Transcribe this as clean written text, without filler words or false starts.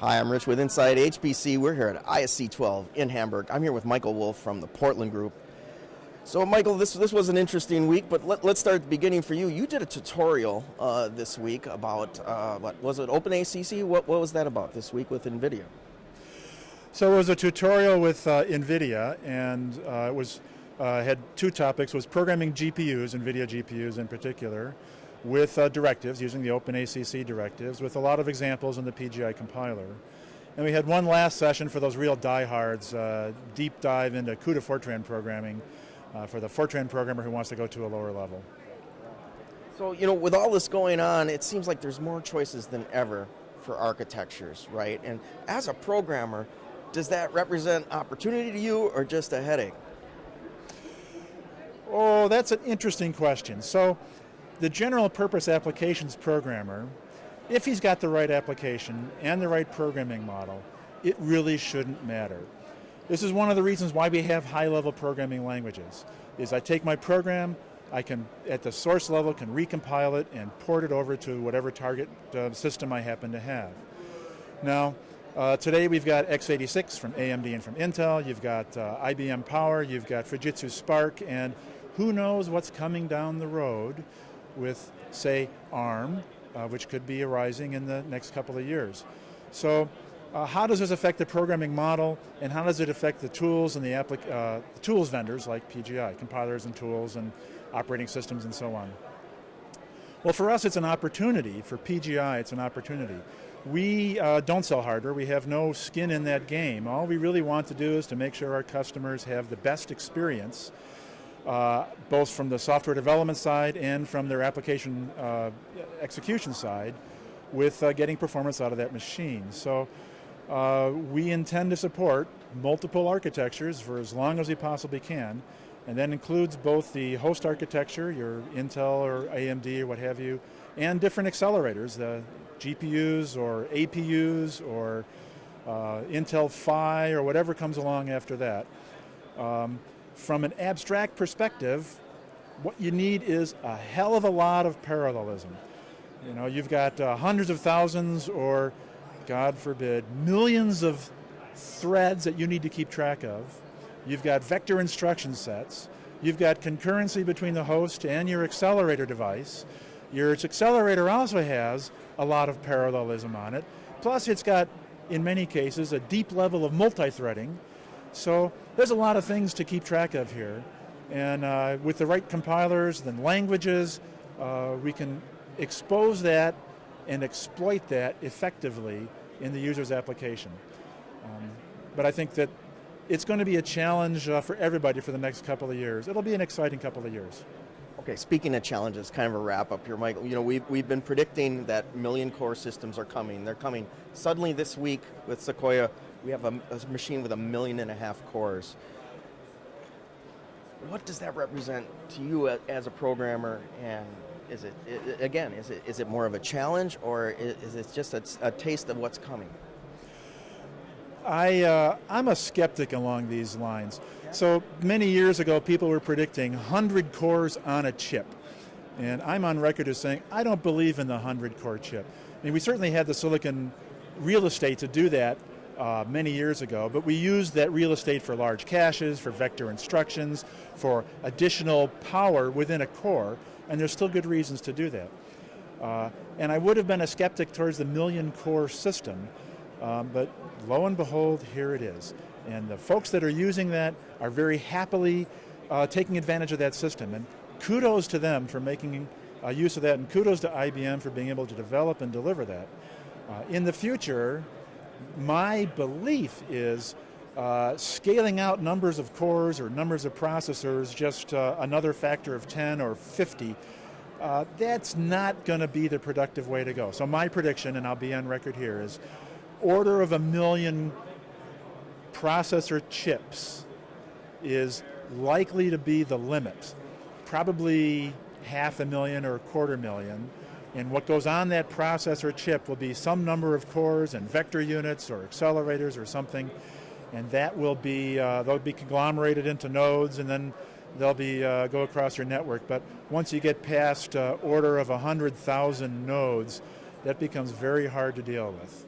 Hi, I'm Rich with Inside HPC. We're here at ISC 12 in Hamburg. I'm here with Michael Wolfe from the Portland Group. So, Michael, this was an interesting week, but let's start at the beginning for you. You did a tutorial this week about, what was it, OpenACC? What was that about this week with NVIDIA? So it was a tutorial with NVIDIA, and it was had two topics. Was programming GPUs, NVIDIA GPUs in particular, with directives, using the OpenACC directives, with a lot of examples in the PGI compiler. And we had one last session for those real diehards, deep dive into CUDA Fortran programming for the Fortran programmer who wants to go to a lower level. So, you know, with all this going on, it seems like there's more choices than ever for architectures, right? And as a programmer, does that represent opportunity to you or just a headache? Oh, that's an interesting question. So, the general purpose applications programmer, if he's got the right application and the right programming model, it really shouldn't matter. This is one of the reasons why we have high-level programming languages, is I take my program, I can, at the source level, can recompile it and port it over to whatever target system I happen to have. Now, today we've got x86 from AMD and from Intel, you've got IBM Power, you've got Fujitsu Spark, and who knows what's coming down the road with, say, ARM, which could be arising in the next couple of years. So how does this affect the programming model, and how does it affect the tools and the tools vendors like PGI, compilers and tools and operating systems and so on? Well, for us it's an opportunity. For PGI it's an opportunity. We don't sell hardware. We have no skin in that game. All we really want to do is to make sure our customers have the best experience, both from the software development side and from their application execution side, with getting performance out of that machine. So we intend to support multiple architectures for as long as we possibly can, and that includes both the host architecture, your Intel or AMD or what have you, and different accelerators, the GPUs or APUs or Intel Phi or whatever comes along after that. From an abstract perspective, what you need is a hell of a lot of parallelism. You know, you've got hundreds of thousands or, God forbid, millions of threads that you need to keep track of. You've got vector instruction sets. You've got concurrency between the host and your accelerator device. Your accelerator also has a lot of parallelism on it. Plus it's got, in many cases, a deep level of multi-threading. So there's a lot of things to keep track of here, and with the right compilers and languages, we can expose that and exploit that effectively in the user's application. But I think that it's going to be a challenge for everybody for the next couple of years. It'll be an exciting couple of years. Okay, speaking of challenges, kind of a wrap up here, Michael. You know, we've been predicting that million core systems are coming. They're coming suddenly this week with Sequoia. We have a machine with 1.5 million cores. What does that represent to you as a programmer? And is it more of a challenge, or is it just a taste of what's coming? I'm a skeptic along these lines. So many years ago, people were predicting 100 cores on a chip. And I'm on record as saying, I don't believe in the 100-core chip. I mean, we certainly had the silicon real estate to do that many years ago, but we used that real estate for large caches, for vector instructions, for additional power within a core, and there's still good reasons to do that. And I would have been a skeptic towards the million-core system, but lo and behold, here it is. And the folks that are using that are very happily taking advantage of that system, and kudos to them for making use of that, and kudos to IBM for being able to develop and deliver that. In the future, my belief is scaling out numbers of cores or numbers of processors, just another factor of 10 or 50, that's not going to be the productive way to go. So my prediction, and I'll be on record here, is order of 1 million processor chips is likely to be the limit. Probably 500,000 or 250,000. And what goes on that processor chip will be some number of cores and vector units or accelerators or something, and that will be, they'll be conglomerated into nodes, and then they'll be go across your network. But once you get past order of 100,000 nodes, that becomes very hard to deal with.